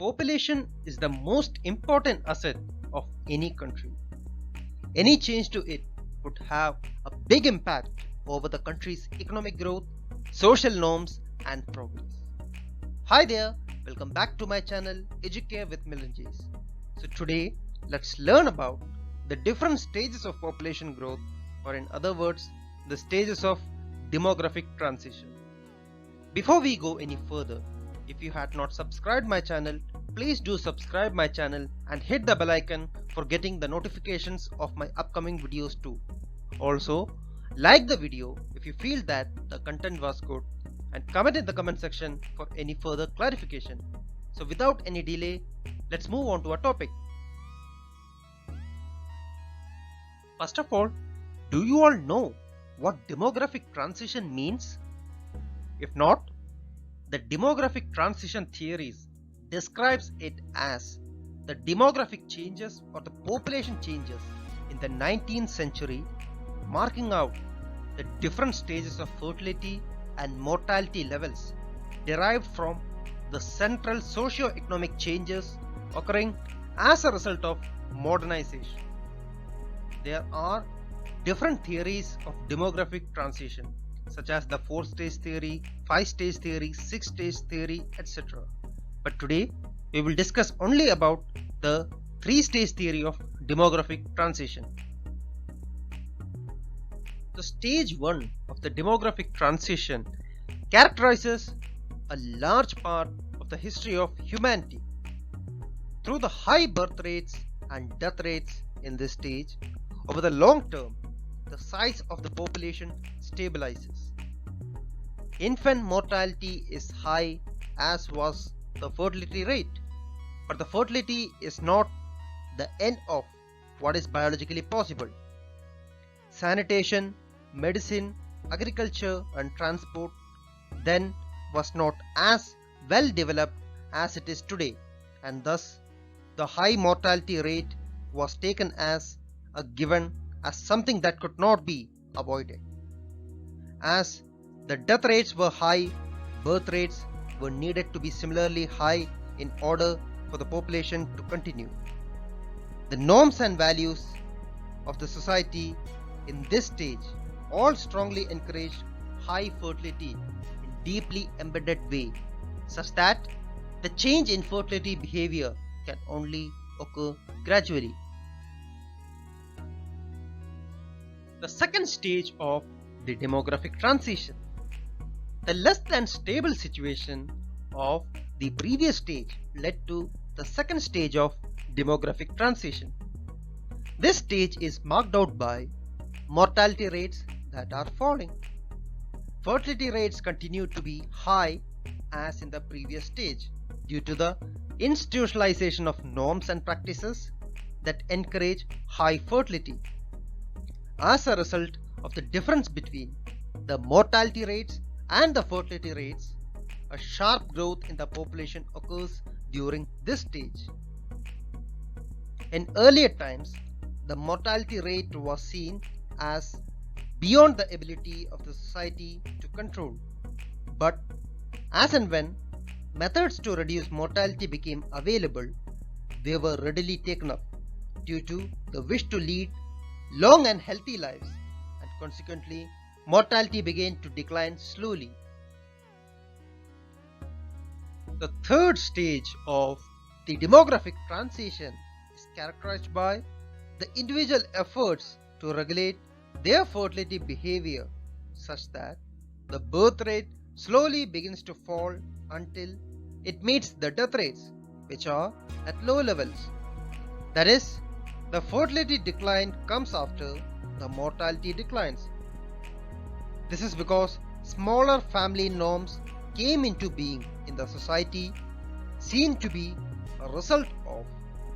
Population is the most important asset of any country. Any change to it would have a big impact over the country's economic growth, social norms, and progress. Hi there, welcome back to my channel Educare with Milanges. So today, let's learn about the different stages of population growth, or in other words, the stages of demographic transition. Before we go any further, if you had not subscribed my channel, please do subscribe my channel and hit the bell icon for getting the notifications of my upcoming videos too. Also, like the video if you feel that the content was good and comment in the comment section for any further clarification. So without any delay, let's move on to our topic. First of all, do you all know what demographic transition means? If not, the demographic transition theories describes it as the demographic changes or the population changes in the 19th century, marking out the different stages of fertility and mortality levels derived from the central socio-economic changes occurring as a result of modernization. There are different theories of demographic transition, such as the 4-stage theory, 5-stage theory, 6-stage theory, etc. But today we will discuss only about the 3-stage theory of demographic transition. The stage 1 of the demographic transition characterizes a large part of the history of humanity. Through the high birth rates and death rates in this stage, over the long term, the size of the population stabilizes. Infant mortality is high, as was the fertility rate, but the fertility is not the end of what is biologically possible. Sanitation, medicine, agriculture and transport then was not as well developed as it is today, and thus the high mortality rate was taken as a given, as something that could not be avoided. As the death rates were high, birth rates were needed to be similarly high in order for the population to continue. The norms and values of the society in this stage all strongly encouraged high fertility in deeply embedded way, such that the change in fertility behavior can only occur gradually. The second stage of the demographic transition. The less than stable situation of the previous stage led to the second stage of demographic transition. This stage is marked out by mortality rates that are falling. Fertility rates continue to be high as in the previous stage due to the institutionalization of norms and practices that encourage high fertility. As a result of the difference between the mortality rates and the fertility rates, a sharp growth in the population occurs during this stage. In earlier times, the mortality rate was seen as beyond the ability of the society to control. But as and when methods to reduce mortality became available, they were readily taken up due to the wish to lead long and healthy lives, and consequently mortality began to decline slowly. The third stage of the demographic transition is characterized by the individual efforts to regulate their fertility behavior such that the birth rate slowly begins to fall until it meets the death rates, which are at low levels. That is, the fertility decline comes after the mortality declines. This is because smaller family norms came into being in the society, seen to be a result of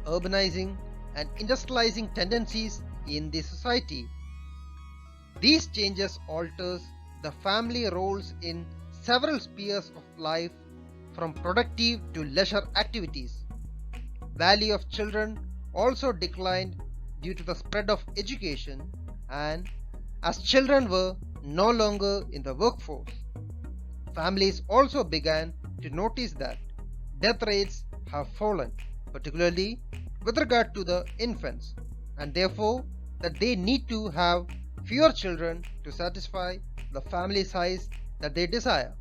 urbanizing and industrializing tendencies in the society. These changes alters the family roles in several spheres of life, from productive to leisure activities. Value of children also declined due to the spread of education, and as children were no longer in the workforce, families also began to notice that death rates have fallen, particularly with regard to the infants, and therefore that they need to have fewer children to satisfy the family size that they desire.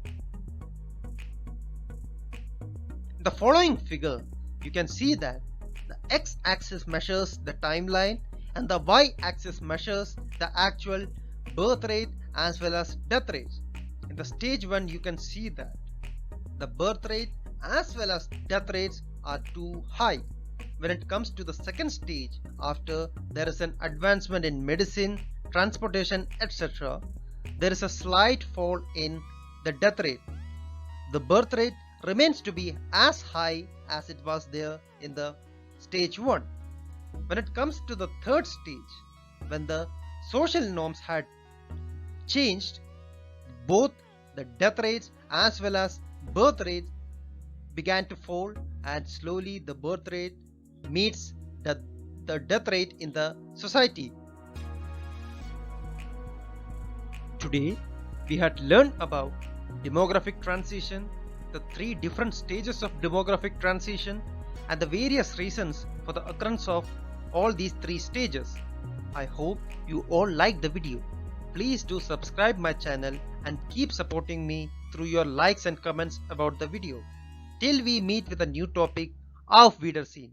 In the following figure, you can see that the x-axis measures the timeline and the y-axis measures the actual birth rate as well as death rates. In the stage 1, you can see that the birth rate as well as death rates are too high. When it comes to the second stage, after there is an advancement in medicine, transportation, etc., there is a slight fall in the death rate. The birth rate remains to be as high as it was there in the stage 1. When it comes to the third stage, when the social norms had changed, both the death rates as well as birth rates began to fall, and slowly the birth rate meets the death rate in the society. Today, we had learned about demographic transition, the 3 different stages of demographic transition, and the various reasons for the occurrence of all these 3 stages. I hope you all liked the video. Please do subscribe my channel and keep supporting me through your likes and comments about the video. Till we meet with a new topic, auf Wiedersehen.